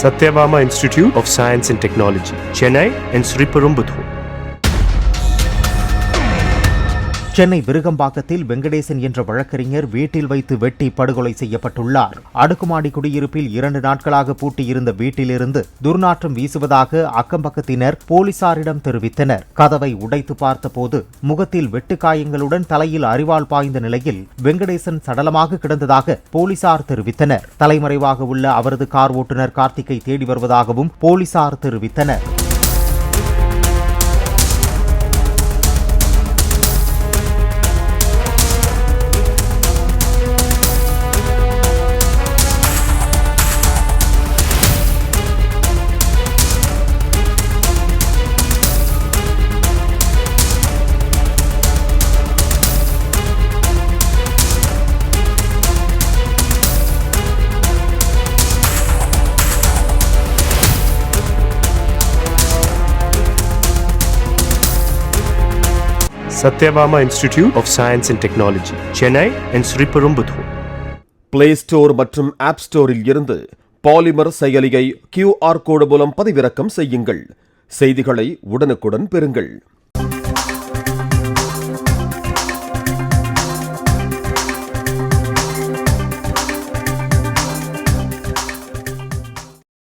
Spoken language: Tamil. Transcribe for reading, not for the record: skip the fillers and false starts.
Satyabama Institute of Science and Technology, Chennai and Sriperumbudur. Chennai விருகம்பாக்கத்தில் Venkatesan என்ற வழக்கறிஞர் வீட்டில் வைத்து வெட்டி படுகொலை செய்யப்பட்டுள்ளார். அடுக்குமாடி குடியிருப்பில் 2 நாட்களாக பூட்டியிருந்த வீட்டிலிருந்து துர்நாற்றம் வீசுவதாக அக்கம்பக்கத்தினர் போலீசாரிடம் தெரிவித்தனர். கதவை உடைத்து பார்த்தபோது முகத்தில் வெட்டுக்காயங்களுடன் தலையில் அரிவாள் பாய்ந்த நிலையில் வெங்கடேசன் சடலமாக கிடந்ததாக போலீசார் தெரிவித்தனர். தலைமறைவாக உள்ள அவரது கார் ஓட்டுநர் கார்த்திக்கை தேடி வருவதாகவும் போலீசார் தெரிவித்தனர். Satyabama Institute of Science and Technology, Chennai and Sriperumbudur. Play Store மற்றும் App Storeல் இருந்து பாலிமர் செயலியை QR கோடு மூலம் பதிவிறக்கம் செய்யுங்கள். செய்திகளை உடனுக்குடன் பெறுங்கள்.